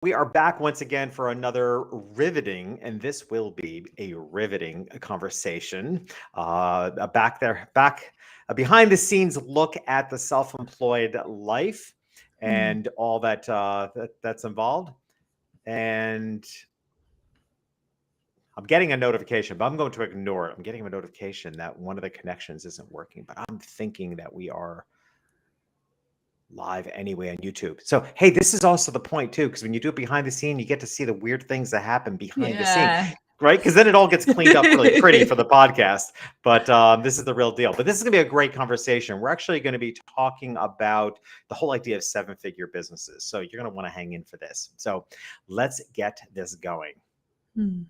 We are back once again for another riveting, and this will be a riveting conversation. A behind the scenes look at the self-employed life Mm. and all that's involved. And I'm getting a notification, but I'm going to ignore it. I'm getting a notification that one of the connections isn't working, but I'm thinking that we are live anyway on YouTube. So, hey, this is also the point too, because when you do it behind the scene, you get to see the weird things that happen behind the scene, Yeah. right? Because then it all gets cleaned up really pretty for the podcast. But this is the real deal. But this is going to be a great conversation. We're actually going to be talking about the whole idea of seven-figure businesses. So you're going to want to hang in for this. So let's get this going. Mm.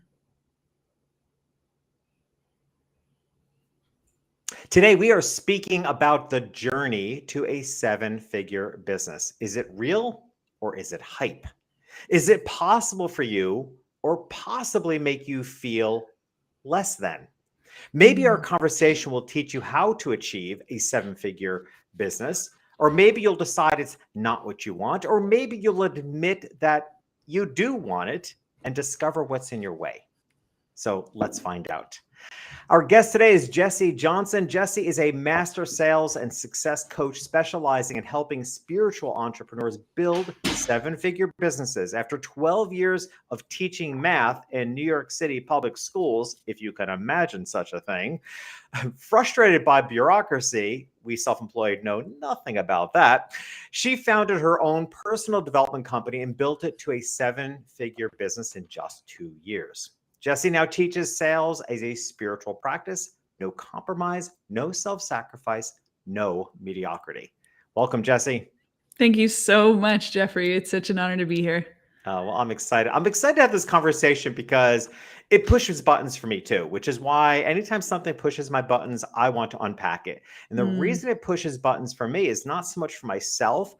Today, we are speaking about the journey to a seven-figure business. Is it real or is it hype? Is it possible for you or possibly make you feel less than? Maybe our conversation will teach you how to achieve a seven-figure business, or maybe you'll decide it's not what you want, or maybe you'll admit that you do want it and discover what's in your way. So let's find out. Our guest today is Jesse Johnson. Jesse is a master sales and success coach specializing in helping spiritual entrepreneurs build seven-figure businesses. After 12 years of teaching math in New York City public schools, if you can imagine such a thing, frustrated by bureaucracy, we self-employed know nothing about that, she founded her own personal development company and built it to a seven-figure business in just 2 years. Jesse now teaches sales as a spiritual practice, no compromise, no self-sacrifice, no mediocrity. Welcome, Jesse. Thank you so much, Jeffrey. It's such an honor to be here. Well, I'm excited. I'm excited to have this conversation because it pushes buttons for me too, which is why anytime something pushes my buttons, I want to unpack it. And the reason it pushes buttons for me is not so much for myself,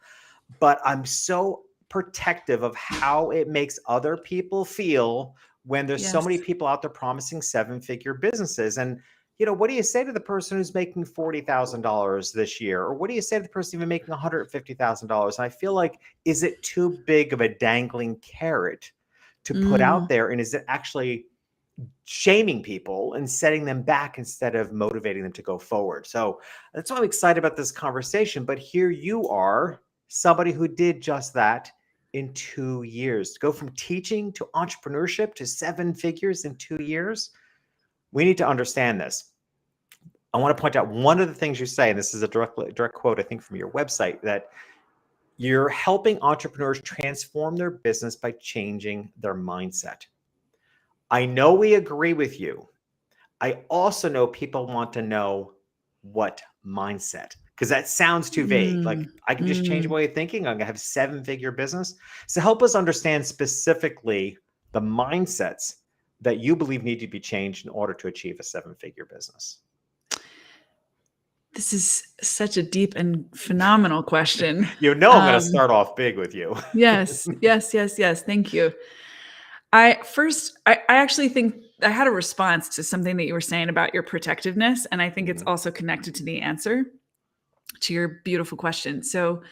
but I'm so protective of how it makes other people feel when there's so many Yes. people out there promising seven-figure businesses. And, you know, what do you say to the person who's making $40,000 this year? Or what do you say to the person even making $150,000? And I feel like, is it too big of a dangling carrot to put out Mm. there? And is it actually shaming people and setting them back instead of motivating them to go forward? So that's why I'm excited about this conversation. But here you are, somebody who did just that in 2 years. To go from teaching to entrepreneurship to seven figures in 2 years. We need to understand this. I want to point out one of the things you say, and this is a direct quote, I think, from your website, that you're helping entrepreneurs transform their business by changing their mindset. I know we agree with you. I also know people want to know what mindset, because that sounds too vague. Like, I can just change my way of thinking. I'm going to have seven-figure business. So help us understand specifically the mindsets that you believe need to be changed in order to achieve a seven-figure business. This is such a deep and phenomenal question. You know, I'm going to start off big with you. Yes. Thank you. I actually think I had a response to something that you were saying about your protectiveness. And I think it's also connected to the answer to your beautiful question. So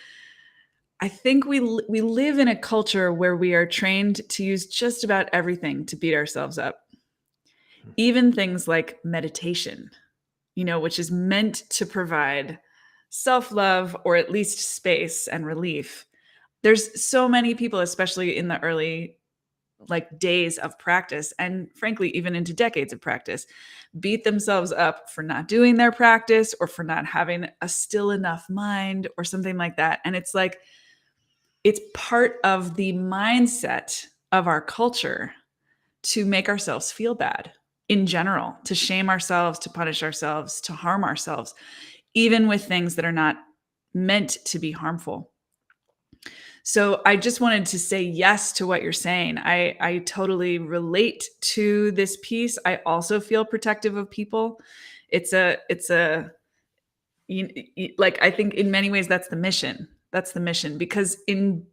I think we live in a culture where we are trained to use just about everything to beat ourselves up. Even things like meditation, which is meant to provide self-love or at least space and relief. There's so many people, especially in the early days of practice, and frankly, even into decades of practice, beat themselves up for not doing their practice or for not having a still enough mind or something like that. And it's like, it's part of the mindset of our culture to make ourselves feel bad in general, to shame ourselves, to punish ourselves, to harm ourselves, even with things that are not meant to be harmful. So I just wanted to say yes to what you're saying. I totally relate to this piece. I also feel protective of people. I think in many ways that's the mission. That's the mission, because in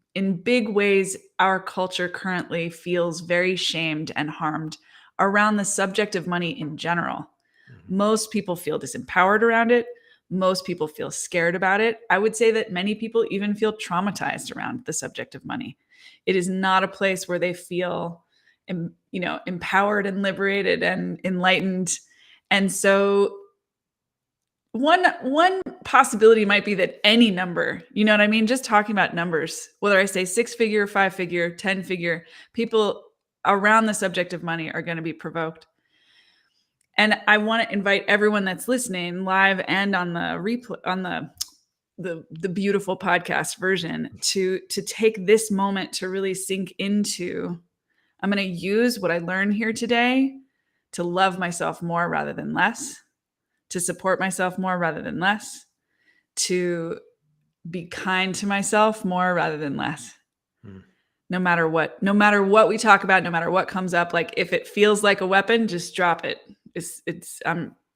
big ways, our culture currently feels very shamed and harmed around the subject of money in general. Most people feel disempowered around it. Most people feel scared about it. I would say that many people even feel traumatized around the subject of money. It is not a place where they feel, empowered and liberated and enlightened. And so one possibility might be that any number, you know what I mean? Just talking about numbers, whether I say 6-figure, 5-figure, 10-figure, people around the subject of money are going to be provoked. And I want to invite everyone that's listening live and on the replay, on the beautiful podcast version, to take this moment to really sink into, I'm going to use what I learned here today to love myself more rather than less, to support myself more rather than less, to be kind to myself more rather than less. No matter what we talk about, no matter what comes up, like if it feels like a weapon, just drop it. It's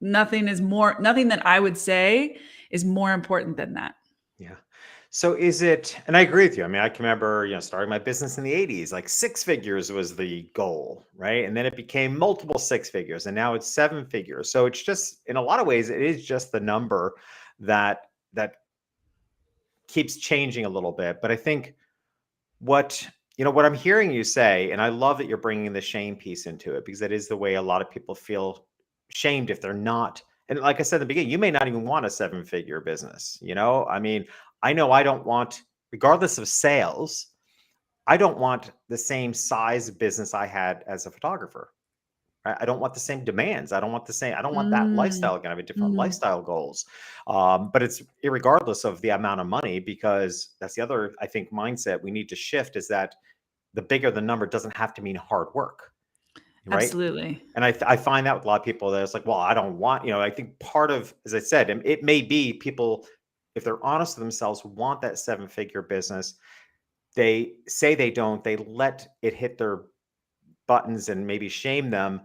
nothing that I would say is more important than that. Yeah. So is it, and I agree with you. I mean, I can remember, starting my business in the 80s, like 6 figures was the goal, right? And then it became multiple 6 figures, and now it's 7 figures. So it's just, in a lot of ways, it is just the number that keeps changing a little bit. But I think what I'm hearing you say, and I love that you're bringing the shame piece into it, because that is the way a lot of people feel shamed if they're not. And like I said in the beginning, you may not even want a 7-figure business. I mean, I know I don't want, regardless of sales, I don't want the same size business I had as a photographer. Right? I don't want the same demands. I don't want that lifestyle. Again, I have different lifestyle goals. But it's irregardless of the amount of money, because that's the other, I think, mindset we need to shift, is that the bigger the number doesn't have to mean hard work. Right. Absolutely. And I find that with a lot of people, that it's like, well, I don't want, I think part of, as I said, it may be people, if they're honest with themselves, want that 7-figure business. They say they don't, they let it hit their buttons and maybe shame them,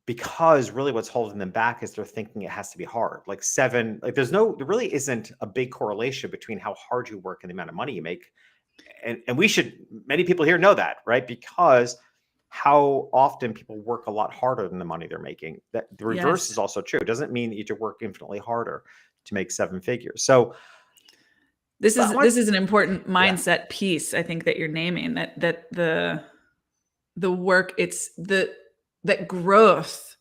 because really what's holding them back is they're thinking it has to be hard. Like there really isn't a big correlation between how hard you work and the amount of money you make. And many people here know that, right? Because how often people work a lot harder than the money they're making. That the reverse is also true. It doesn't mean that you have to work infinitely harder to make 7 figures. So this is an important mindset piece, I think, that you're naming, that the work, it's that growth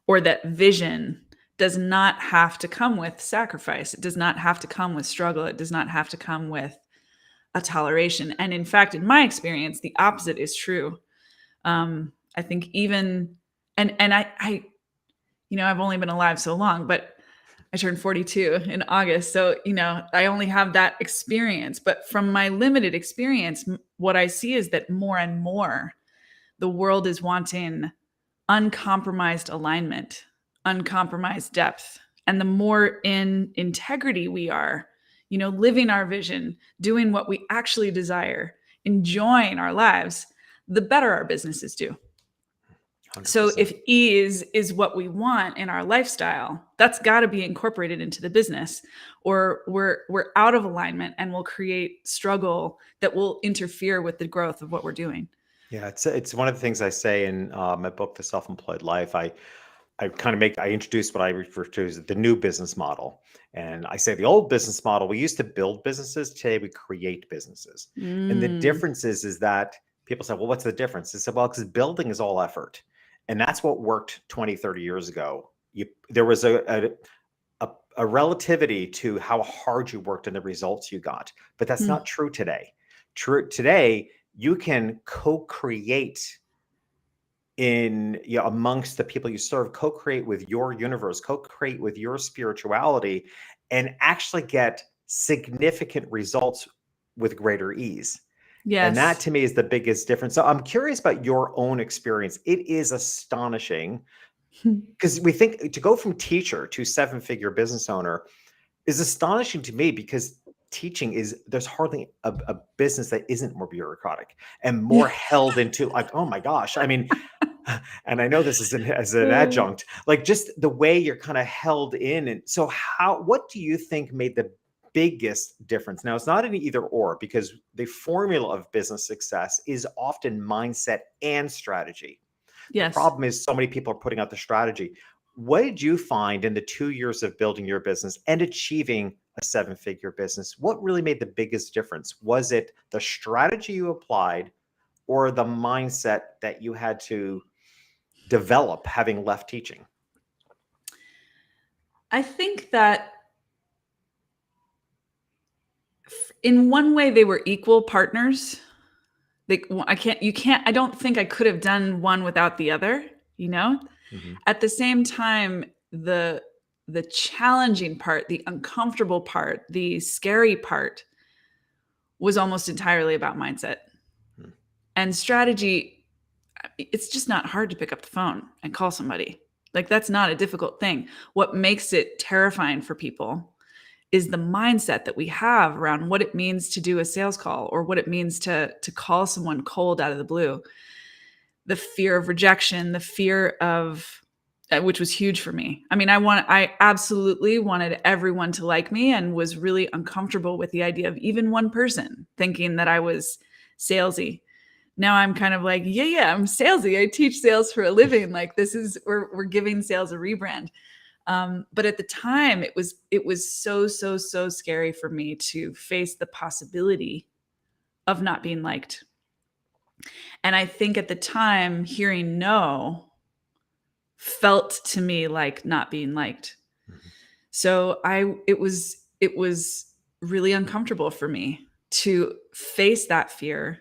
or that vision does not have to come with sacrifice. It does not have to come with struggle. It does not have to come with a toleration. And in fact, in my experience, the opposite is true. I think even, and I I've only been alive so long, but I turned 42 in August. So, I only have that experience. But from my limited experience, what I see is that more and more the world is wanting uncompromised alignment, uncompromised depth. And the more in integrity we are, living our vision, doing what we actually desire, enjoying our lives, the better our businesses do. 100%. So if ease is what we want in our lifestyle, that's got to be incorporated into the business, or we're out of alignment and will create struggle that will interfere with the growth of what we're doing. Yeah, it's one of the things I say in my book, The Self-Employed Life. I introduce what I refer to as the new business model. And I say the old business model, we used to build businesses. Today we create businesses. And the difference is that people say, well, what's the difference? I said, well, because building is all effort. And that's what worked 20, 30 years ago. There was a relativity to how hard you worked and the results you got. But that's not true today. Today, you can co-create amongst the people you serve, co-create with your universe, co-create with your spirituality, and actually get significant results with greater ease. Yes. And that to me is the biggest difference. So I'm curious about your own experience. It is astonishing, because we think to go from teacher to 7-figure business owner is astonishing to me, because there's hardly a business that isn't more bureaucratic and more held into, like, oh my gosh. I mean, and I know this is as an adjunct, like just the way you're kind of held in. And so what do you think made the biggest difference? Now, it's not an either or, because the formula of business success is often mindset and strategy. Yes. The problem is so many people are putting out the strategy. What did you find in the 2 years of building your business and achieving a seven-figure business, what really made the biggest difference? Was it the strategy you applied or the mindset that you had to develop having left teaching? I think that in one way they were equal partners. I don't think I could have done one without the other, you know? Mhm. At the same time, the challenging part, the uncomfortable part, the scary part was almost entirely about mindset. Hmm. And strategy, it's just not hard to pick up the phone and call somebody. Like, that's not a difficult thing. What makes it terrifying for people is the mindset that we have around what it means to do a sales call or what it means to call someone cold out of the blue. The fear of rejection, the fear of which was huge for me. I mean, I absolutely wanted everyone to like me and was really uncomfortable with the idea of even one person thinking that I was salesy. Now I'm kind of like, yeah, I'm salesy. I teach sales for a living. Like, this is, we're giving sales a rebrand. But at the time, it was so scary for me to face the possibility of not being liked. And I think at the time, hearing no felt to me like not being liked. Mhm. So it was really uncomfortable for me to face that fear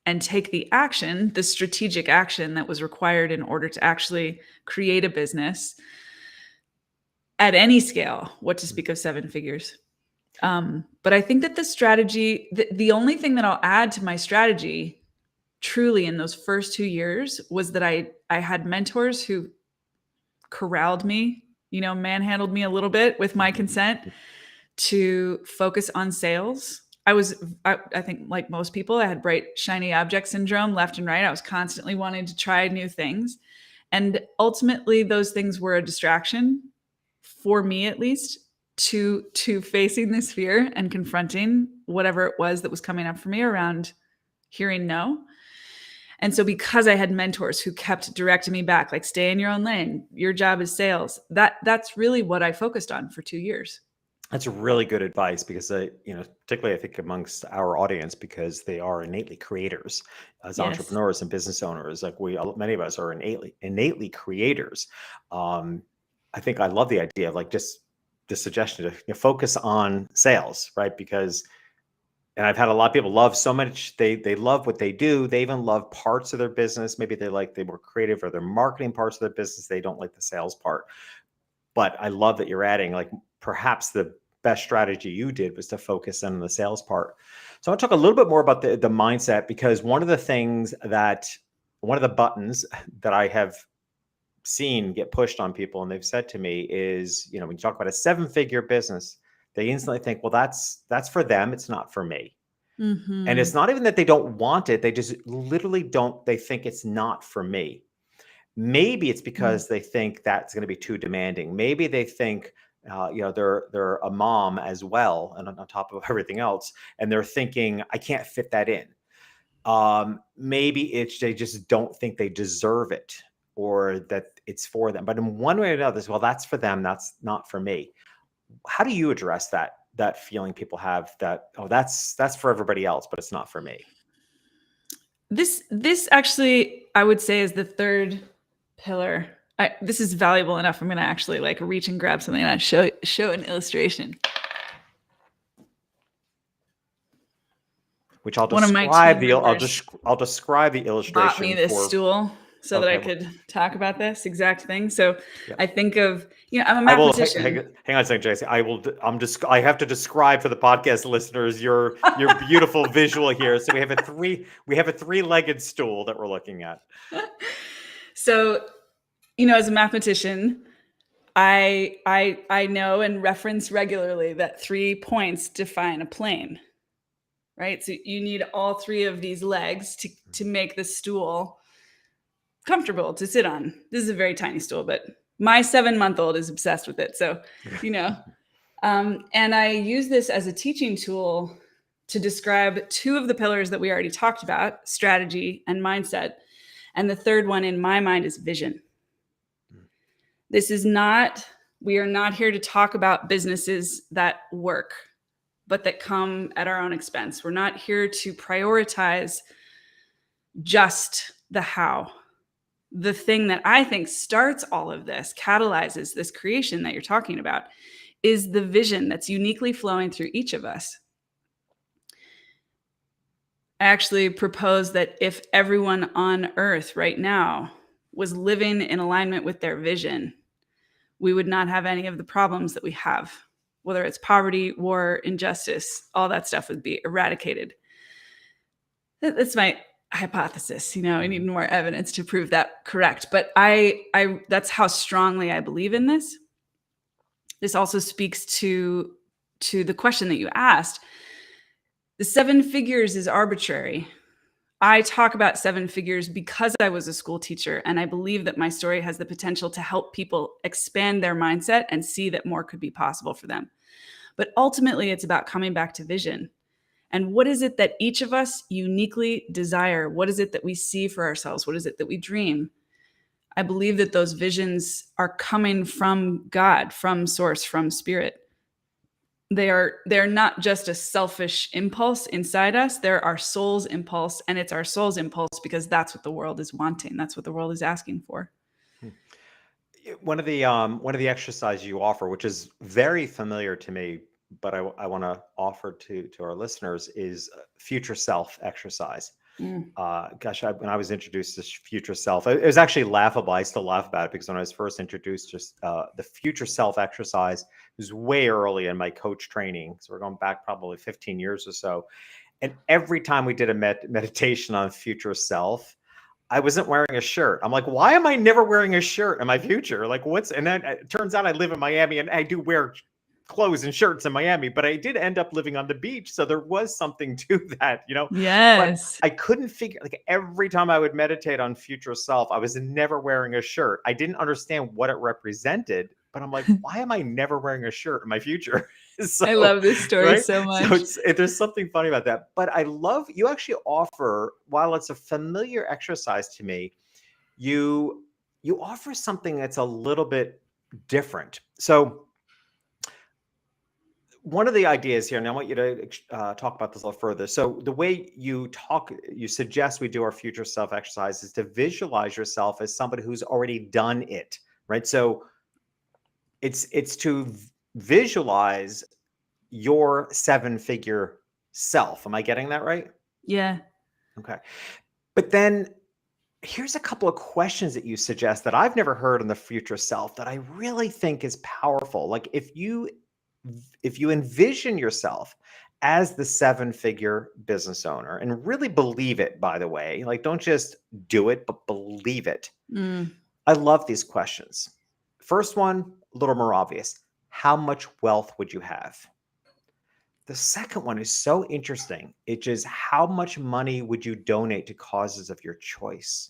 and take the action, the strategic action that was required in order to actually create a business at any scale, what to speak of seven figures. But I think that the strategy, the only thing that I'll add to my strategy truly in those first 2 years was that I had mentors who corralled me, manhandled me a little bit with my consent to focus on sales. I think like most people, I had bright, shiny object syndrome left and right. I was constantly wanting to try new things. And ultimately, those things were a distraction, for me at least, to facing this fear and confronting whatever it was that was coming up for me around hearing no. And so because I had mentors who kept directing me back, like, stay in your own lane, your job is sales, that's really what I focused on for 2 years. That's really good advice because particularly I think amongst our audience, because they are innately creators as Yes. entrepreneurs and business owners. Like many of us are innately creators. Um, I think I love the idea of like just the suggestion to focus on sales, right? Because and I've had a lot of people love so much. They love what they do. They even love parts of their business. Maybe they were creative or their marketing parts of their business. They don't like the sales part. But I love that you're adding like perhaps the best strategy you did was to focus on the sales part. So I'll talk a little bit more about the mindset, because one of the buttons that I have seen get pushed on people, and they've said to me is, when you talk about a seven-figure business, they instantly think, well, that's for them. It's not for me. And Mm-hmm. it's not even that they don't want it. They just literally don't. They think it's not for me. Maybe it's because they think that's going to be too demanding. Maybe they think, they're a mom as well, and on top of everything else, and they're thinking, I can't fit that in. Maybe they just don't think they deserve it, or that it's for them. But in one way or another, well, that's for them. That's not for me. How do you address that feeling people have that, oh, that's for everybody else, but it's not for me? This actually, I would say, is the third pillar. This is valuable enough. I'm going to actually like reach and grab something and show an illustration. Which I'll One of my describe team the members I'll describe the bought me illustration this for. stool so that Okay. I could talk about this exact thing. So Yeah. I think of, I'm a I will mathematician. hang on a second, Jason. I have to describe for the podcast listeners your beautiful visual here. So we have a three-legged stool that we're looking at. So, as a mathematician, I know and reference regularly that 3 points define a plane, right? So you need all three of these legs to make the stool comfortable to sit on. This is a very tiny stool, but my 7-month-old is obsessed with it. So, and I use this as a teaching tool to describe 2 of the pillars that we already talked about, strategy and mindset. And the third one in my mind is vision. This is not We are not here to talk about businesses that work, but that come at our own expense. We're not here to prioritize just the how. The thing that I think starts all of this, catalyzes this creation that you're talking about, is the vision that's uniquely flowing through each of us. I actually propose that if everyone on earth right now was living in alignment with their vision, we would not have any of the problems that we have. Whether it's poverty, war, injustice, all that stuff would be eradicated. That's my hypothesis. I need more evidence to prove that correct. But I that's how strongly I believe in this. This also speaks to the question that you asked. The 7 figures is arbitrary. I talk about 7 figures because I was a school teacher, and I believe that my story has the potential to help people expand their mindset and see that more could be possible for them. But ultimately, it's about coming back to vision. And what is it that each of us uniquely desire? What is it that we see for ourselves? What is it that we dream? I believe that those visions are coming from God, from source, from spirit. They're not just a selfish impulse inside us. They're our soul's impulse, and it's our soul's impulse because that's what the world is wanting. That's what the world is asking for. One of the exercises you offer, which is very familiar to me, but I want to offer to our listeners, is future self exercise. Gosh, when I was introduced to future self, it was actually laughable. I still laugh about it because when I was first introduced, just the future self exercise was way early in my coach training. So we're going back probably 15 years or so. And every time we did a meditation on future self, I wasn't wearing a shirt. I'm like, why am I never wearing a shirt in my future? Like, and then it turns out I live in Miami and I do wear clothes and shirts in Miami, but I did end up living on the beach. So there was something to that, Yes. But I couldn't figure, like, every time I would meditate on future self, I was never wearing a shirt. I didn't understand what it represented, but I'm like, why am I never wearing a shirt in my future? I love this story right? so much. So there's something funny about that. But I love, you actually offer, while it's a familiar exercise to me, you offer something that's a little bit different. So one of the ideas here, and I want you to talk about this a little further. So the way you suggest we do our future self exercise is to visualize yourself as somebody who's already done it, right? So it's to visualize your 7-figure self. Am I getting that right? Yeah. Okay. But then here's a couple of questions that you suggest that I've never heard on the future self that I really think is powerful. Like, if you envision yourself as the 7-figure business owner and really believe it, by the way, like, don't just do it, but believe it. I love these questions. First one, a little more obvious. How much wealth would you have? The second one is so interesting. It's just, how much money would you donate to causes of your choice?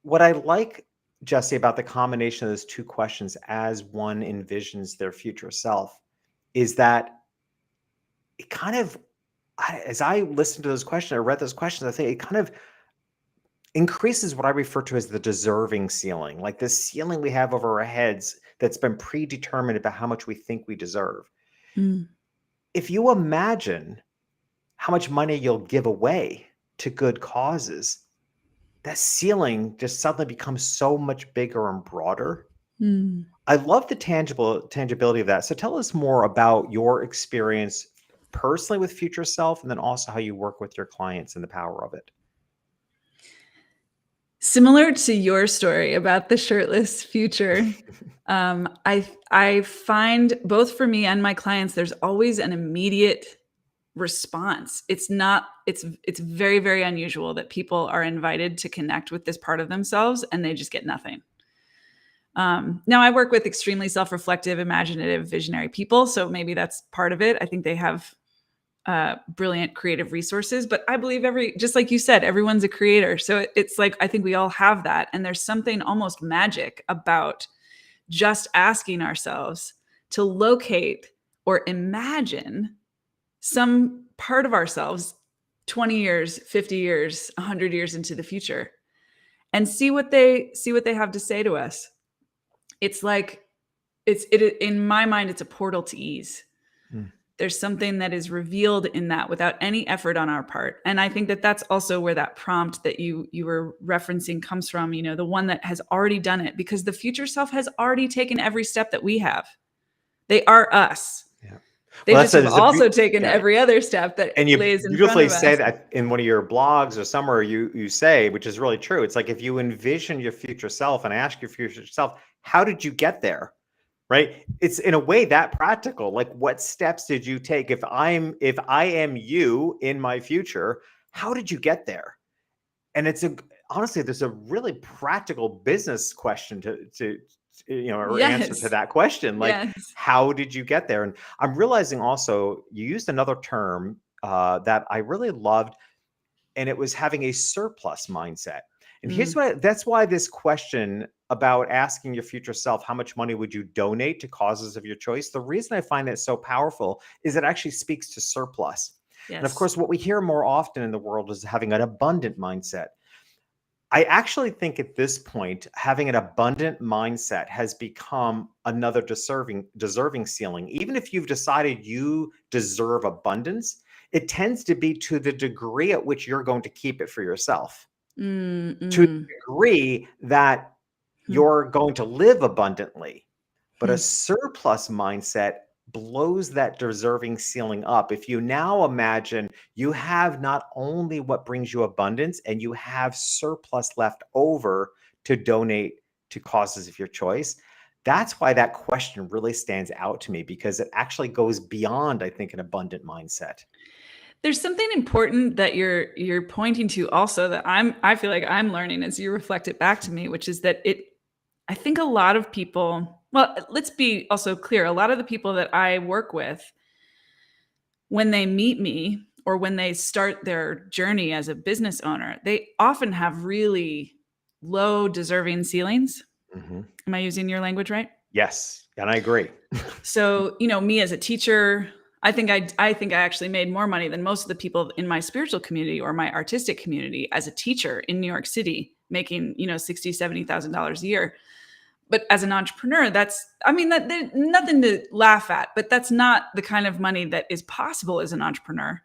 What I like, Jesse, about the combination of those two questions as one envisions their future self is that it kind of, as I listened to those questions, I read those questions, I think it kind of increases what I refer to as the deserving ceiling, like the ceiling we have over our heads that's been predetermined about how much we think we deserve. If you imagine how much money you'll give away to good causes, that ceiling just suddenly becomes so much bigger and broader. I love the tangibility of that. So tell us more about your experience personally with future self, and then also how you work with your clients and the power of it. Similar to your story about the shirtless future, I find both for me and my clients, there's always an immediate response. It's very, very unusual that people are invited to connect with this part of themselves and they just get nothing. Now I work with extremely self-reflective, imaginative, visionary people. So maybe that's part of it. I think they have brilliant creative resources, but I believe just like you said, everyone's a creator. So it's like, I think we all have that. And there's something almost magic about just asking ourselves to locate or imagine some part of ourselves 20 years, 50 years, 100 years into the future and see what they have to say to us. It's like in my mind, it's a portal to ease. Mm. There's something that is revealed in that without any effort on our part. And I think that that's also where that prompt that you were referencing comes from, the one that has already done it, because the future self has already taken every step that we have. They are us. Yeah. They Well, just have also taken yeah. every other step that And you lays in front beautifully of say us. that in one of your blogs or somewhere you say, which is really true. It's like if you envision your future self and ask your future self, how did you get there? Right? It's in a way that practical. Like, what steps did you take? If I am you in my future, how did you get there? And honestly, there's a really practical business question to or answer to Yes. that question. Like, Yes. how did you get there? And I'm realizing also you used another term that I really loved, and it was having a surplus mindset. And that's why this question about asking your future self, how much money would you donate to causes of your choice? The reason I find that so powerful is it actually speaks to surplus. And of Yes. course, what we hear more often in the world is having an abundant mindset. I actually think at this point, having an abundant mindset has become another deserving ceiling. Even if you've decided you deserve abundance, it tends to be to the degree at which you're going to keep it for yourself, to the degree that you're going to live abundantly. But a surplus mindset blows that deserving ceiling up. If you now imagine you have not only what brings you abundance, and you have surplus left over to donate to causes of your choice, that's why that question really stands out to me, because it actually goes beyond, I think, an abundant mindset. There's something important that you're pointing to also that I feel like I'm learning as you reflect it back to me, which is that I think a lot of people, well, let's be also clear, a lot of the people that I work with, when they meet me or when they start their journey as a business owner, they often have really low deserving ceilings. Mhm. Am I using your language right? Yes, and I agree. So, me as a teacher, I think I actually made more money than most of the people in my spiritual community or my artistic community as a teacher in New York City, making, $60,000, $70,000 a year. But as an entrepreneur, there's nothing to laugh at, but that's not the kind of money that is possible as an entrepreneur.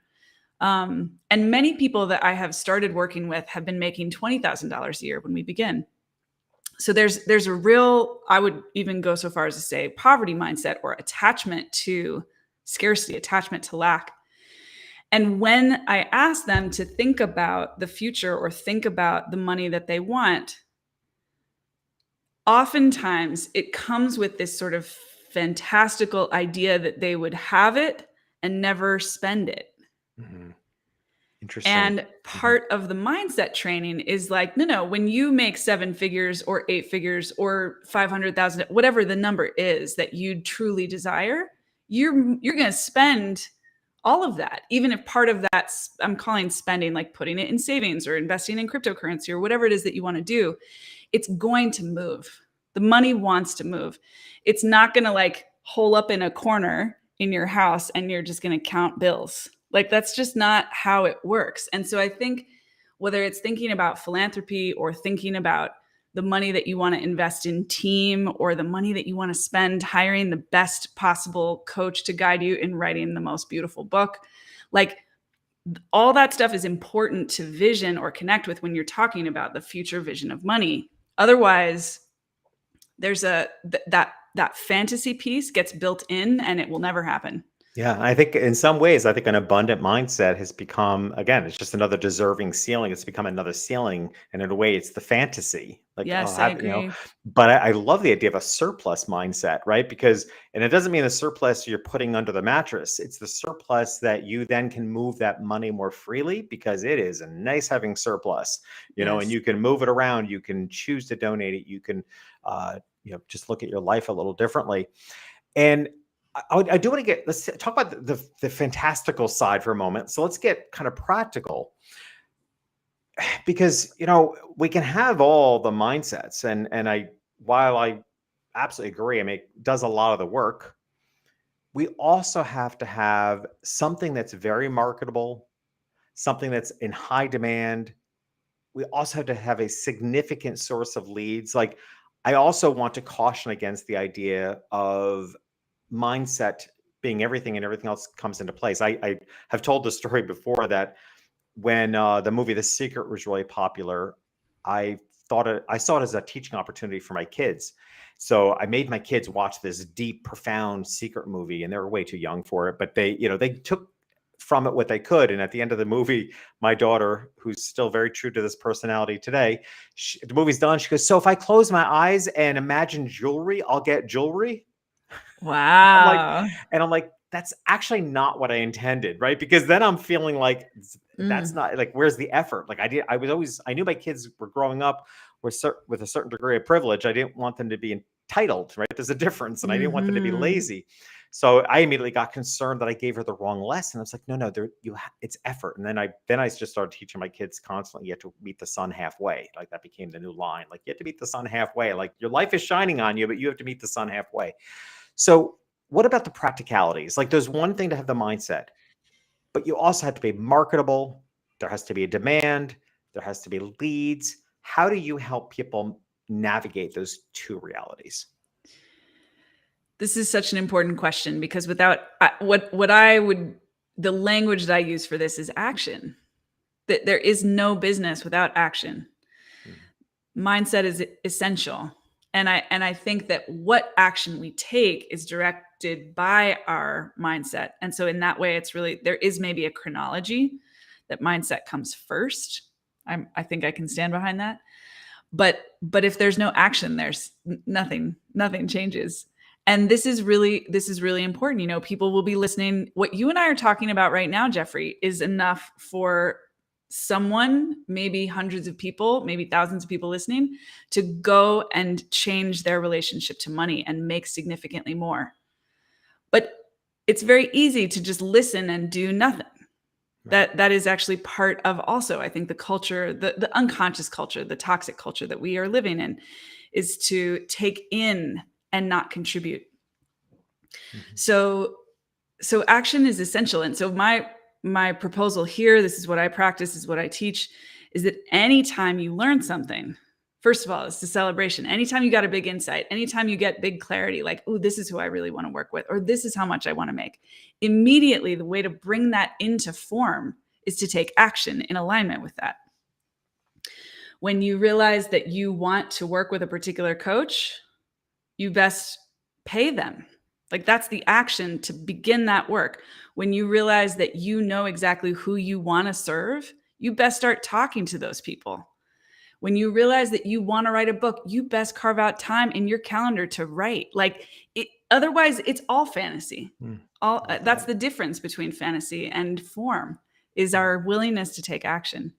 And many people that I have started working with have been making $20,000 a year when we begin. So there's a real, I would even go so far as to say, poverty mindset or attachment to scarcity, attachment to lack. And when I ask them to think about the future or think about the money that they want, oftentimes it comes with this sort of fantastical idea that they would have it and never spend it. Mhm. Interesting. And Mhm. part of the mindset training is like, no, when you make 7 figures or 8 figures or 500,000, whatever the number is that you truly desire, you're going to spend all of that. Even if part of that I'm calling spending, like putting it in savings or investing in cryptocurrency or whatever it is that you want to do, it's going to move. The money wants to move. It's not going to like hole up in a corner in your house and you're just going to count bills. Like that's just not how it works. And so I think whether it's thinking about philanthropy or thinking about the money that you want to invest in team or the money that you want to spend hiring the best possible coach to guide you in writing the most beautiful book, like all that stuff is important to vision or connect with when you're talking about the future vision of money. Otherwise, there's that fantasy piece gets built in and it will never happen. Yeah, I think in some ways, I think an abundant mindset has become, again, it's just another deserving ceiling. It's become another ceiling. And in a way, it's the fantasy. Like, I'll Yes, I agree. but I love the idea of a surplus mindset, right? Because, and it doesn't mean the surplus you're putting under the mattress. It's the surplus that you then can move that money more freely, because it is nice having surplus, and Yes. you can move it around. You can choose to donate it. You can, just look at your life a little differently. And I do want to let's talk about the fantastical side for a moment. So let's get kind of practical, because, we can have all the mindsets, and while I absolutely agree, I mean, it does a lot of the work. We also have to have something that's very marketable, something that's in high demand. We also have to have a significant source of leads. Like, I also want to caution against the idea of mindset being everything and everything else comes into place. I have told the story before that when the movie The Secret was really popular, I I saw it as a teaching opportunity for my kids. So I made my kids watch this deep, profound secret movie, and they were way too young for it. But they took from it what they could. And at the end of the movie, my daughter, who's still very true to this personality today, the movie's done. She goes, "So if I close my eyes and imagine jewelry, I'll get jewelry." I'm like, Wow. I'm like, that's actually not what I intended, right? Because then I'm feeling like that's Mm. not like, where's the effort? Like I knew my kids were growing up with a certain degree of privilege. I didn't want them to be entitled, right? There's a difference, and I didn't want them to be Mhm. lazy. So I immediately got concerned that I gave her the wrong lesson. I was like, no, it's effort. And then I just started teaching my kids constantly. You have to meet the sun halfway. Like that became the new line. Like you have to meet the sun halfway. Like your life is shining on you, but you have to meet the sun halfway. So what about the practicalities? Like there's one thing to have the mindset, but you also have to be marketable. There has to be a demand. There has to be leads. How do you help people navigate those two realities? This is such an important question because without the language that I use for this is action. That there is no business without action. Mhm. Mindset is essential. And I think that what action we take is directed by our mindset. And so in that way, it's really, there is maybe a chronology that mindset comes first. I think I can stand behind that. But if there's no action, there's nothing changes. And this is really important. You know, people will be listening. What you and I are talking about right now, Jeffrey, is enough for someone, maybe hundreds of people, maybe thousands of people listening, to go and change their relationship to money and make significantly more. But it's very easy to just listen and do nothing. Right. That is actually part of, also, I think, the culture, the unconscious culture, the toxic culture that we are living in, is to take in and not contribute. Mhm. So action is essential. And so my proposal here, this is what I practice, this is what I teach, is that anytime you learn something, first of all, it's a celebration. Anytime you got a big insight, anytime you get big clarity, like, oh, this is who I really want to work with, or this is how much I want to make, immediately the way to bring that into form is to take action in alignment with that. When you realize that you want to work with a particular coach, you best pay them. Like that's the action to begin that work. When you realize that you know exactly who you want to serve, you best start talking to those people. When you realize that you want to write a book, you best carve out time in your calendar to write. Like it, otherwise it's all fantasy. Mm. All Love that's that. the difference between fantasy and form, is our willingness to take action.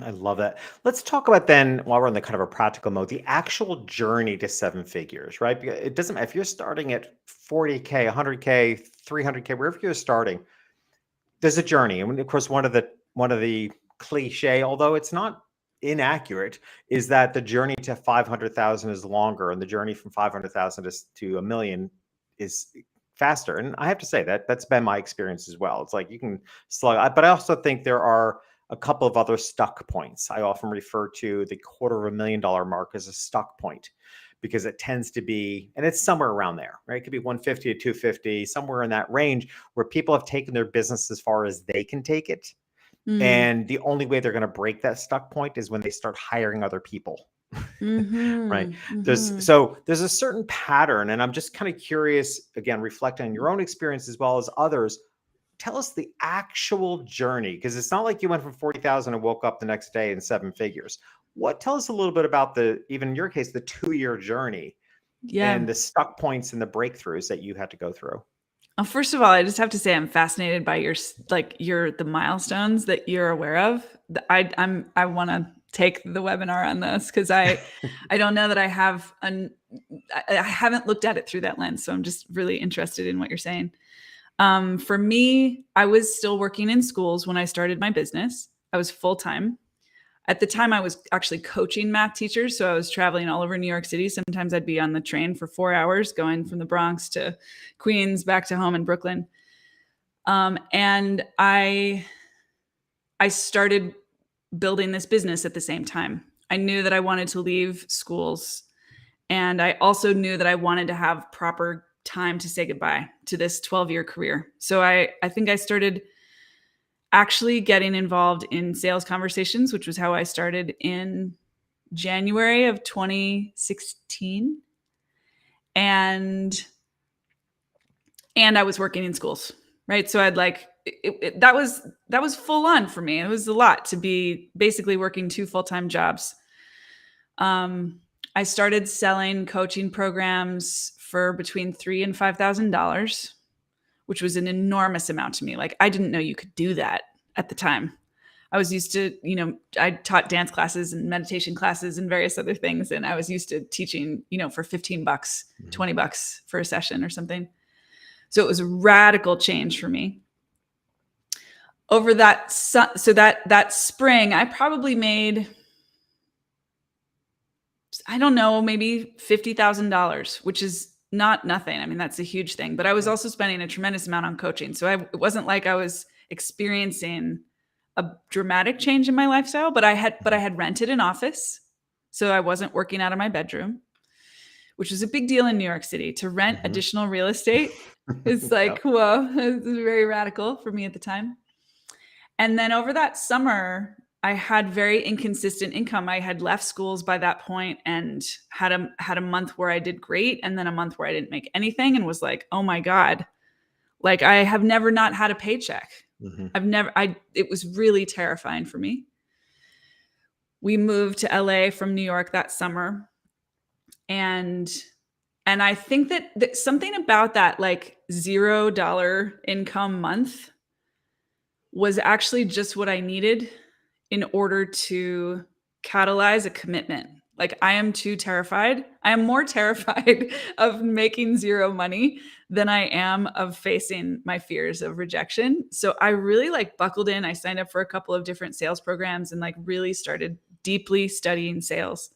I love that. Let's talk about then, while we're in the kind of a practical mode, the actual journey to seven figures, right? Because it doesn't matter if you're starting at 40K, 100K, 300K, wherever you're starting, there's a journey. And of course, one of the cliche, although it's not inaccurate, is that the journey to 500,000 is longer, and the journey from 500,000 to a million is faster. And I have to say that that's been my experience as well. It's like you can slug, but I also think there are a couple of other stuck points. I often refer to the $250,000 mark as a stuck point because it tends to be, and it's somewhere around there, right? It could be 150 to 250, somewhere in that range where people have taken their business as far as they can take it. Mm. And the only way they're going to break that stuck point is when they start hiring other people. Right. Mm-hmm. Mm-hmm. There's a certain pattern, and I'm just kind of curious, again, reflecting on your own experience as well as others. Tell us the actual journey, because it's not like you went from 40,000 and woke up the next day in seven figures. Tell us a little bit about even in your case, the 2-year journey Yeah. and the stuck points and the breakthroughs that you had to go through. First of all, I just have to say I'm fascinated by the milestones that you're aware of. I want to take the webinar on this because I don't know that I haven't looked at it through that lens. So I'm just really interested in what you're saying. For me, I was still working in schools when I started my business. I was full time. At the time, I was actually coaching math teachers. So I was traveling all over New York City. Sometimes I'd be on the train for 4 hours going from the Bronx to Queens back to home in Brooklyn. And I started building this business at the same time. I knew that I wanted to leave schools And I also knew that I wanted to have proper time to say goodbye to this 12-year career. So I think I started actually getting involved in sales conversations, which was how I started in January of 2016. And I was working in schools, right? So I'd like, that was full on for me. It was a lot to be basically working 2 full-time jobs. I started selling coaching programs for between $3,000 and $5,000, which was an enormous amount to me. Like, I didn't know you could do that at the time. I was used to, I taught dance classes and meditation classes and various other things. And I was used to teaching, for $15, $20 for a session or something. So it was a radical change for me. Over that, so that spring, I probably made, I don't know, maybe $50,000, which is not nothing. I mean, that's a huge thing. But I was also spending a tremendous amount on coaching. So it wasn't like I was experiencing a dramatic change in my lifestyle, but I had rented an office. So I wasn't working out of my bedroom, which was a big deal in New York City. To rent additional real estate is like, whoa, it's very radical for me at the time. And then over that summer, I had very inconsistent income. I had left schools by that point and had a month where I did great, and then a month where I didn't make anything, and was like, oh my God, like I have never not had a paycheck. It was really terrifying for me. We moved to LA from New York that summer. And I think that something about that like $0 income month was actually just what I needed in order to catalyze a commitment. Like, I am too terrified. I am more terrified of making zero money than I am of facing my fears of rejection. So I really like buckled in. I signed up for a couple of different sales programs and like really started deeply studying sales.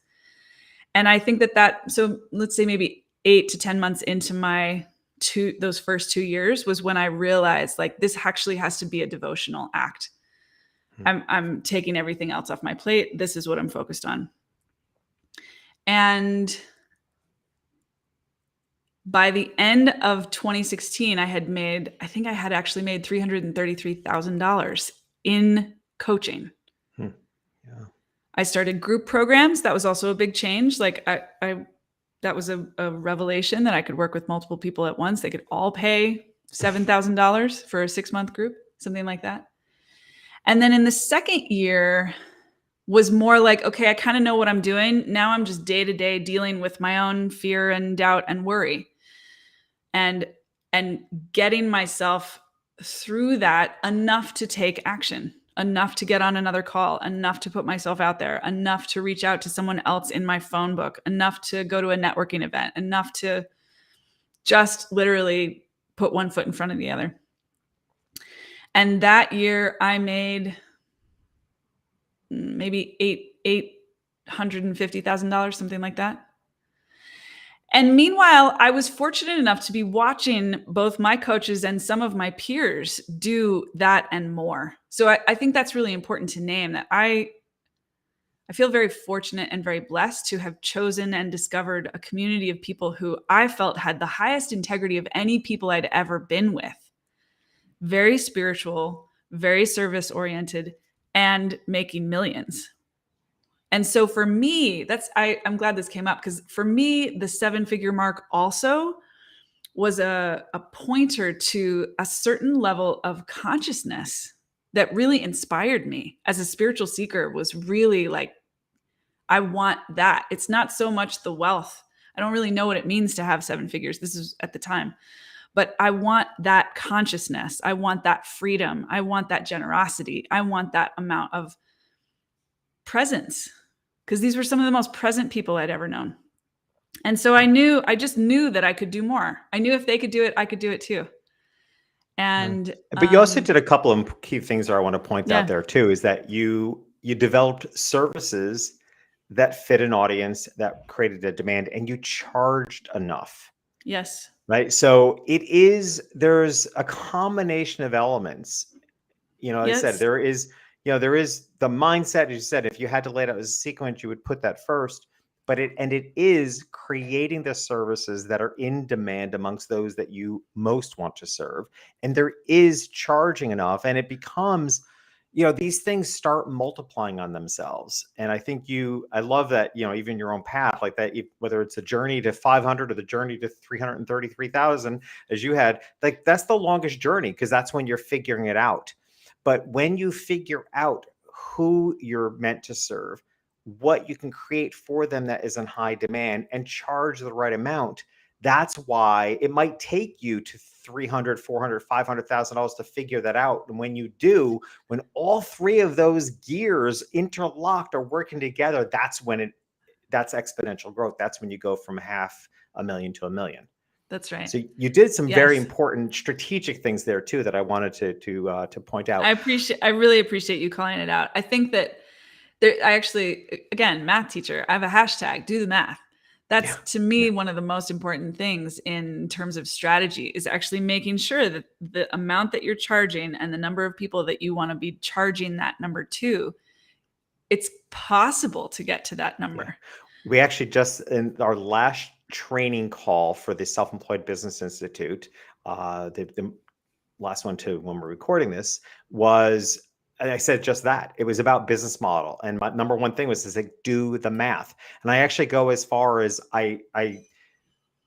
And I think so let's say maybe 8 to 10 months into those first 2 years was when I realized like this actually has to be a devotional act. I'm taking everything else off my plate. This is what I'm focused on. And by the end of 2016, I had actually made $333,000 in coaching. Yeah. I started group programs. That was also a big change. Like that was a revelation that I could work with multiple people at once. They could all pay $7,000 for a 6-month group, something like that. And then in the second year was more like, okay, I kind of know what I'm doing. Now I'm just day to day dealing with my own fear and doubt and worry, and getting myself through that enough to take action, enough to get on another call, enough to put myself out there, enough to reach out to someone else in my phone book, enough to go to a networking event, enough to just literally put one foot in front of the other. And that year I made maybe $850,000, something like that. And meanwhile, I was fortunate enough to be watching both my coaches and some of my peers do that and more. So I think that's really important to name, that I feel very fortunate and very blessed to have chosen and discovered a community of people who I felt had the highest integrity of any people I'd ever been with. Very spiritual, very service-oriented, and making millions. And so for me, I'm glad this came up, because for me, the 7-figure mark also was a pointer to a certain level of consciousness that really inspired me as a spiritual seeker. Was really like, I want that. It's not so much the wealth. I don't really know what it means to have 7 figures. This is at the time. But I want that consciousness. I want that freedom. I want that generosity. I want that amount of presence, because these were some of the most present people I'd ever known. And so I just knew that I could do more. I knew if they could do it, I could do it too. And but you also did a couple of key things that I want to point out there too, is that you developed services that fit an audience, that created a demand, and you charged enough. Yes. Right. So there's a combination of elements. I said there is the mindset, as you said, if you had to lay it out as a sequence, you would put that first. but it is creating the services that are in demand amongst those that you most want to serve. And there is charging enough, and it becomes, these things start multiplying on themselves. And I think I love that, even your own path like that, whether it's a journey to 500 or the journey to 333,000, as you had, like that's the longest journey because that's when you're figuring it out. But when you figure out who you're meant to serve, what you can create for them that is in high demand and charge the right amount, that's why it might take you to 300, 400, $500,000 to figure that out. And when you do, when all three of those gears interlocked are working together, that's exponential growth. That's when you go from $500,000 to $1 million. That's right. So you did some very Yes. important strategic things there too that I wanted to point out. I really appreciate you calling it out. I think that I actually, again, math teacher, I have a hashtag, do the math. That's to me one of the most important things in terms of strategy is actually making sure that the amount that you're charging and the number of people that you want to be charging that number to, it's possible to get to that number. Yeah. We actually just in our last training call for the Self-Employed Business Institute, the last one too, when we're recording this, was, I said just that. It was about business model. And my number one thing was to say, do the math. And I actually go as far as I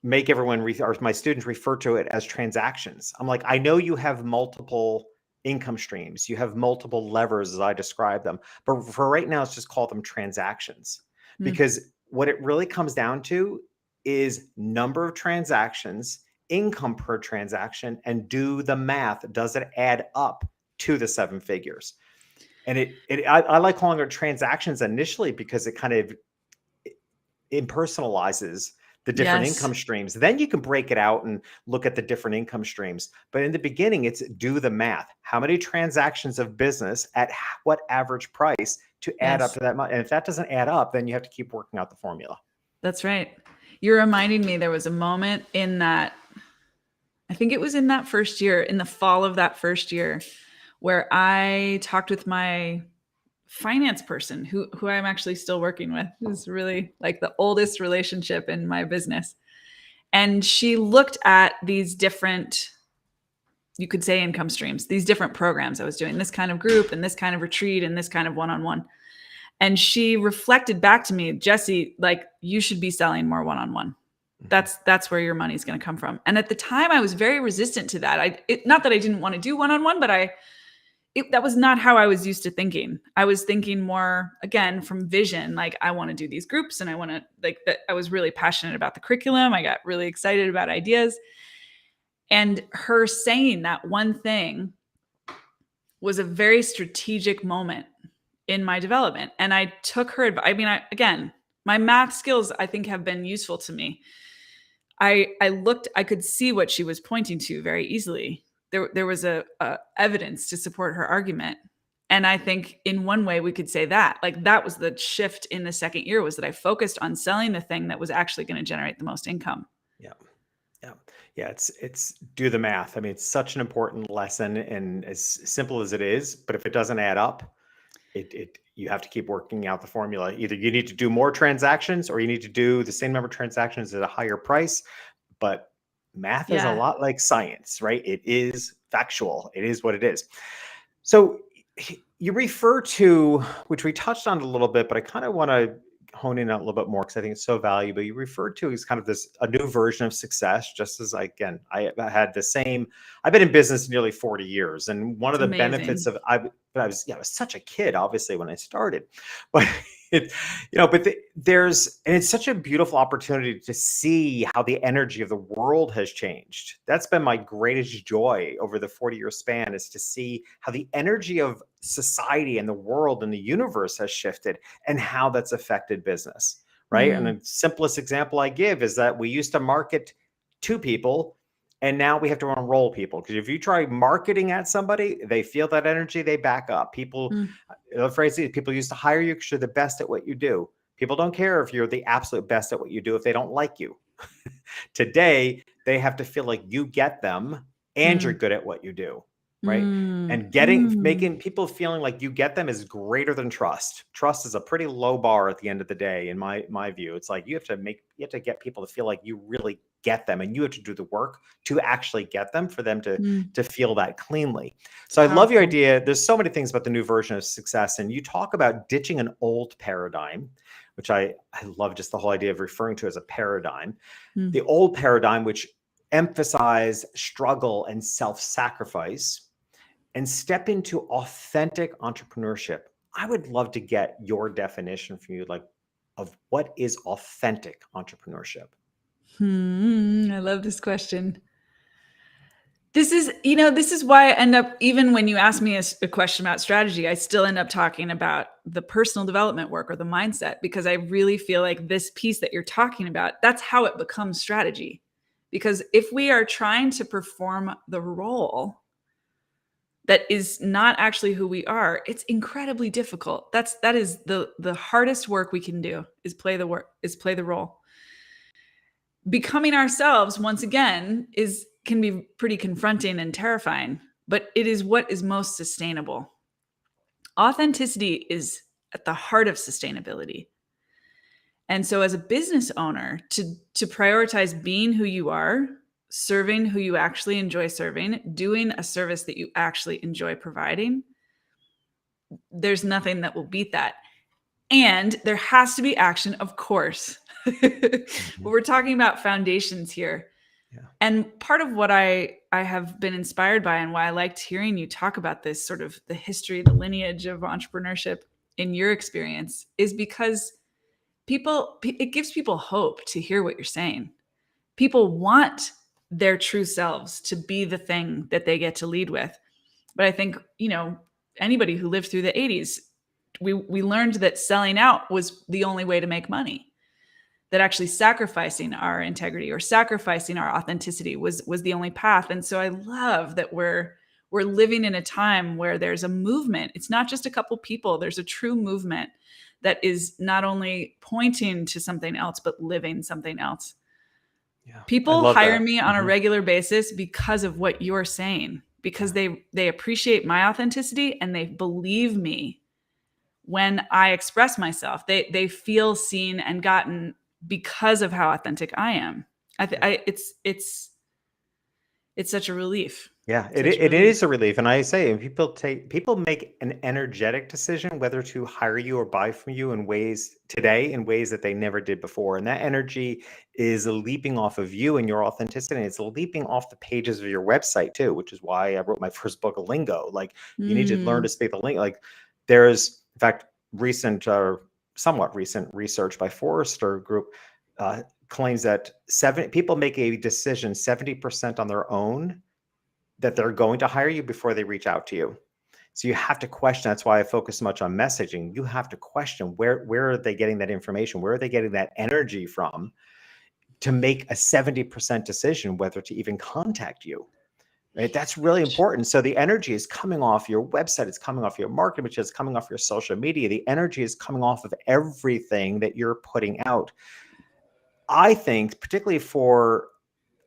make everyone, or my students refer to it as transactions. I'm like, I know you have multiple income streams. You have multiple levers as I describe them. But for right now, let's just call them transactions. Because what it really comes down to is number of transactions, income per transaction, and do the math. Does it add up to the 7 figures? And I like calling it transactions initially because it kind of impersonalizes the different income streams. Then you can break it out and look at the different income streams. But in the beginning, it's do the math. How many transactions of business at what average price to add up to that money? And if that doesn't add up, then you have to keep working out the formula. That's right. You're reminding me there was a moment in that, I think it was in that first year, in the fall of that first year, where I talked with my finance person who I'm actually still working with. Who's really like the oldest relationship in my business. And she looked at these different, you could say income streams, these different programs I was doing, this kind of group and this kind of retreat and this kind of one-on-one. And she reflected back to me, Jesse, like you should be selling more one-on-one. That's where your money's going to come from. And at the time I was very resistant to that. Not that I didn't want to do one-on-one, but that was not how I was used to thinking. I was thinking more, again, from vision, like I want to do these groups and I want to like that. I was really passionate about the curriculum. I got really excited about ideas. And her saying that one thing was a very strategic moment in my development. And I took her advice. I mean, again, my math skills, I think, have been useful to me. I could see what she was pointing to very easily. There was a evidence to support her argument. And I think in one way we could say that, like that was the shift in the second year, was that I focused on selling the thing that was actually going to generate the most income. Yeah. It's do the math. I mean, it's such an important lesson and as simple as it is, but if it doesn't add up, you have to keep working out the formula. Either you need to do more transactions or you need to do the same number of transactions at a higher price. But math is a lot like science, right? It is factual. It is what it is. So you refer to, which we touched on a little bit, but I kind of want to hone in a little bit more because I think it's so valuable. You referred to as kind of a new version of success, just as I had the same, I've been in business nearly 40 years. And one of the benefits of, I was such a kid, obviously, when I started, but it's such a beautiful opportunity to see how the energy of the world has changed. That's been my greatest joy over the 40-year span, is to see how the energy of society and the world and the universe has shifted and how that's affected business, right? And the simplest example I give is that we used to market to people, and now we have to enroll people, because if you try marketing at somebody, they feel that energy, they back up. People, the phrase is, people used to hire you because you're the best at what you do. People don't care if you're the absolute best at what you do if they don't like you. Today, they have to feel like you get them and you're good at what you do. right? Mm, And mm, making people feeling like you get them is greater than trust. Trust is a pretty low bar at the end of the day, in my view. It's like you have to get people to feel like you really get them, and you have to do the work to actually get them for them mm. to feel that cleanly. It's So I love your powerful. idea. There's so many things about the new version of success, and you talk about ditching an old paradigm, which I love, just the whole idea of referring to as a paradigm. Mm. The old paradigm, which emphasize struggle and self-sacrifice, and step into authentic entrepreneurship. I would love to get your definition from you, like, of what is authentic entrepreneurship. I love this question. This is why I end up, even when you ask me a question about strategy, I still end up talking about the personal development work or the mindset, because I really feel like this piece that you're talking about, that's how it becomes strategy. Because if we are trying to perform the role that is not actually who we are, it's incredibly difficult. That is the hardest work we can do, is play the role. Becoming ourselves, once again, can be pretty confronting and terrifying, but it is what is most sustainable. Authenticity is at the heart of sustainability. And so as a business owner, to prioritize being who you are, serving who you actually enjoy serving, doing a service that you actually enjoy providing, there's nothing that will beat that. And there has to be action, of course. But Mhm. we're talking about foundations here. Yeah. And part of what I have been inspired by, and why I liked hearing you talk about this, sort of the history, the lineage of entrepreneurship in your experience, is because it gives people hope to hear what you're saying. People want their true selves to be the thing that they get to lead with. But I think, anybody who lived through the 80s, we learned that selling out was the only way to make money, that actually sacrificing our integrity or sacrificing our authenticity was the only path. And so I love that we're living in a time where there's a movement. It's not just a couple people. There's a true movement that is not only pointing to something else, but living something else. Yeah. I People love hire that. me on a Mhm. regular basis because of what you're saying, because Yeah. they appreciate my authenticity and they believe me when I express myself. They feel seen and gotten because of how authentic I am. Yeah. It's such a relief. Yeah, Such a it relief. is a relief. And I say, if people make an energetic decision whether to hire you or buy from you in ways that they never did before. And that energy is leaping off of you and your authenticity. It's leaping off the pages of your website too, which is why I wrote my first book, Lingo. Like, you need to learn Mm, to speak the lingo. Like, there's, in fact, somewhat recent research by Forrester Group claims that people make a decision 70% on their own, that they're going to hire you, before they reach out to you. So you have to question. That's why I focus so much on messaging. You have to question, where are they getting that information? Where are they getting that energy from to make a 70% decision whether to even contact you? Right? That's really important. So the energy is coming off your website. It's coming off your marketing, which is coming off your social media. The energy is coming off of everything that you're putting out. I think, particularly for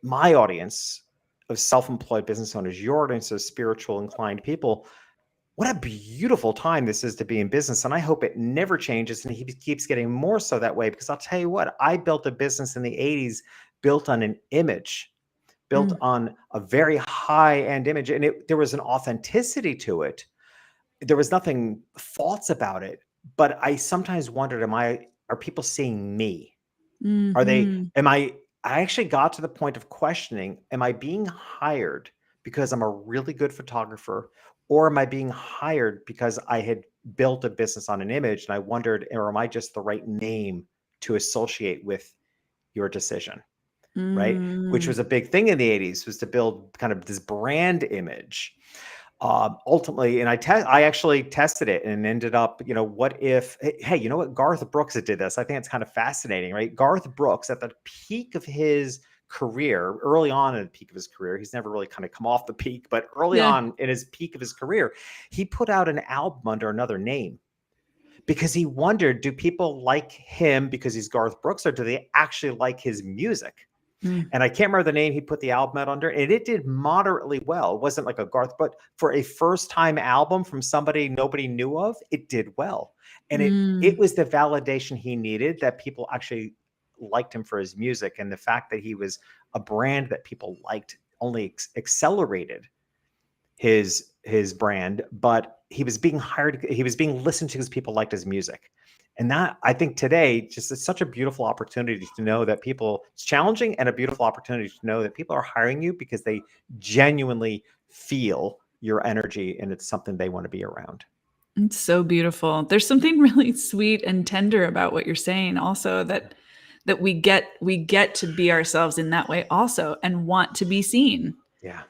my audience of self-employed business owners, your audience of spiritual inclined people, what a beautiful time this is to be in business. And I hope it never changes and he keeps getting more so that way, because I'll tell you what, I built a business in the 80s built on an image, built mm, on a very high-end image. And there was an authenticity to it. There was nothing false about it. But I sometimes wondered, are people seeing me? Are they, mhm, am I actually got to the point of questioning, am I being hired because I'm a really good photographer, or am I being hired because I had built a business on an image, and I wondered, or am I just the right name to associate with your decision? Right? Which mm, was a big thing in the 80s, was to build kind of this brand image. Ultimately, and I actually tested it and ended up, what if, hey, you know what? Garth Brooks did this. I think it's kind of fascinating, right? Garth Brooks, at the peak of his career, early on in the peak of his career, he's never really kind of come off the peak, but early yeah, on in his peak of his career, he put out an album under another name, because he wondered, do people like him because he's Garth Brooks, or do they actually like his music? Mm. And I can't remember the name he put the album out under, and it did moderately well. It wasn't like a Garth, but for a first time album from somebody nobody knew of, it did well. And it Mm. was the validation he needed, that people actually liked him for his music. And the fact that he was a brand that people liked only accelerated his brand. But he was being hired, he was being listened to because people liked his music. And that, I think today, just is such a beautiful opportunity to know that people, it's challenging and a beautiful opportunity to know that people are hiring you because they genuinely feel your energy and it's something they want to be around. It's so beautiful. There's something really sweet and tender about what you're saying also, that we get to be ourselves in that way also, and want to be seen. Yeah.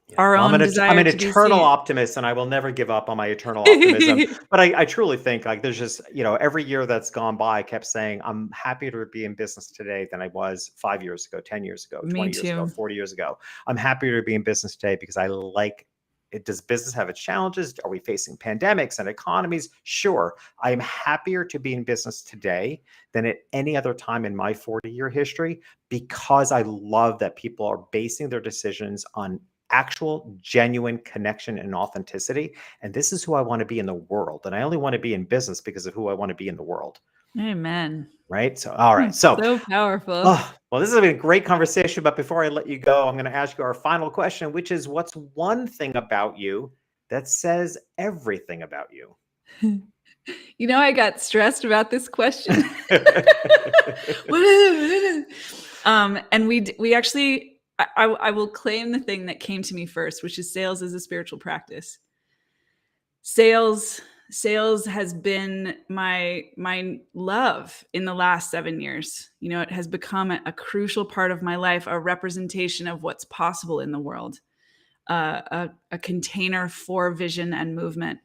Yeah. Our Well, own I'm desire an to be eternal seen. optimist and I will never give up on my eternal optimism. But I truly think, like, there's just, every year that's gone by, I kept saying, I'm happier to be in business today than I was 5 years ago, 10 years ago, Me 20 years ago, too. 40 years ago. I'm happier to be in business today because I like it. Does business have its challenges? Are we facing pandemics and economies? Sure. I am happier to be in business today than at any other time in my 40-year history, because I love that people are basing their decisions on actual genuine connection and authenticity. And this is who I want to be in the world. And I only want to be in business because of who I want to be in the world. Amen. Right. So, all right. So, So powerful. well, this has been a great conversation. But before I let you go, I'm going to ask you our final question, which is, what's one thing about you that says everything about you? I got stressed about this question. And we actually, I will claim the thing that came to me first, which is sales is a spiritual practice. Sales has been my love in the last 7 years. It has become a crucial part of my life, a representation of what's possible in the world, a container for vision and movement.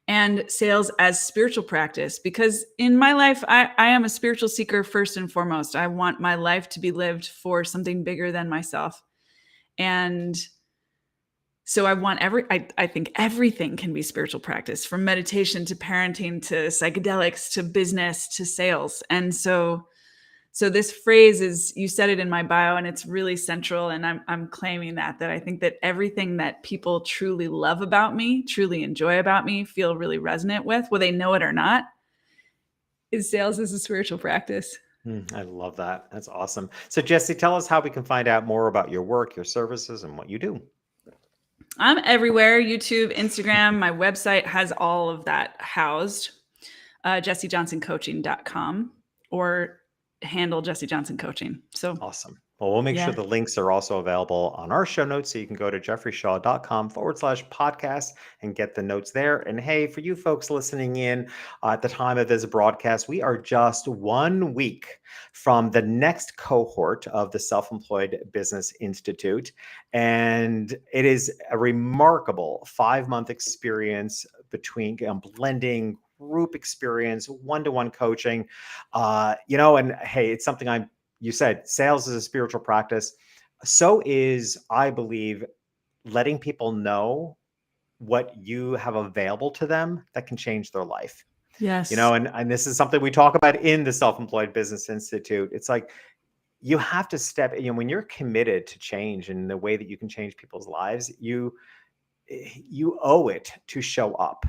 And sales as spiritual practice, because in my life, I am a spiritual seeker first and foremost. I want my life to be lived for something bigger than myself. And so I think everything can be spiritual practice, from meditation to parenting to psychedelics to business to sales. And so this phrase is, you said it in my bio, and it's really central. And I'm claiming that I think that everything that people truly love about me, truly enjoy about me, feel really resonant with, whether they know it or not, is sales as a spiritual practice. I love that. That's awesome. So, Jesse, tell us how we can find out more about your work, your services, and what you do. I'm everywhere: YouTube, Instagram. My website has all of that housed. JessieJohnsonCoaching.com, or handle Jessie Johnson Coaching. So Awesome. Well, we'll make sure yeah. the links are also available on our show notes. So you can go to jeffreyshaw.com/podcast and get the notes there. And hey, for you folks listening in at the time of this broadcast, we are just 1 week from the next cohort of the Self-Employed Business Institute. And it is a remarkable 5-month experience between blending group experience, one-to-one coaching, and hey, it's something you said sales is a spiritual practice. So is, I believe, letting people know what you have available to them that can change their life. Yes. And this is something we talk about in the Self-Employed Business Institute. It's like, you have to step, when you're committed to change and the way that you can change people's lives, you owe it to show up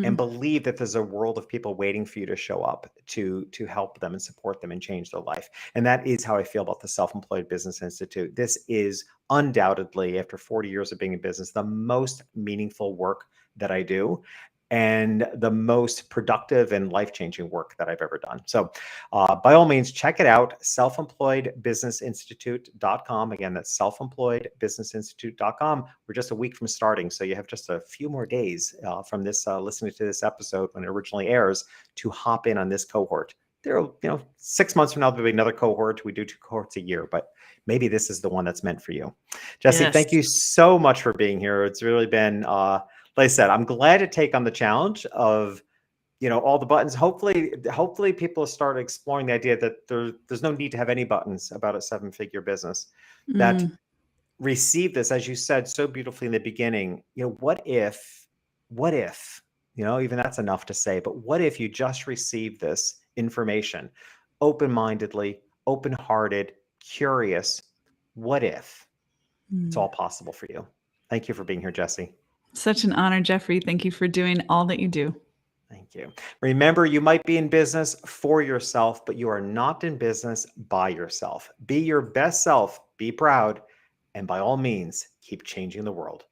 and believe that there's a world of people waiting for you to show up to help them and support them and change their life. And that is how I feel about the Self-Employed Business Institute. This is undoubtedly, after 40 years of being in business, the most meaningful work that I do, and the most productive and life-changing work that I've ever done. So by all means, check it out, selfemployedbusinessinstitute.com. Again, that's selfemployedbusinessinstitute.com. We're just a week from starting, so you have just a few more days from this listening to this episode when it originally airs to hop in on this cohort. There are, 6 months from now, there'll be another cohort. We do 2 cohorts a year, but maybe this is the one that's meant for you. Jesse, thank you so much for being here. It's really been, like I said, I'm glad to take on the challenge of, all the buttons. Hopefully people start exploring the idea that there's no need to have any buttons about a 7-figure business. That receive this, as you said so beautifully in the beginning, what if, even that's enough to say, but what if you just receive this information open-mindedly, open-hearted, curious, what if? It's Mm. all possible for you. Thank you for being here, Jesse. Such an honor, Jeffrey. Thank you for doing all that you do. Thank you. Remember, you might be in business for yourself, but you are not in business by yourself. Be your best self, be proud, and by all means, keep changing the world.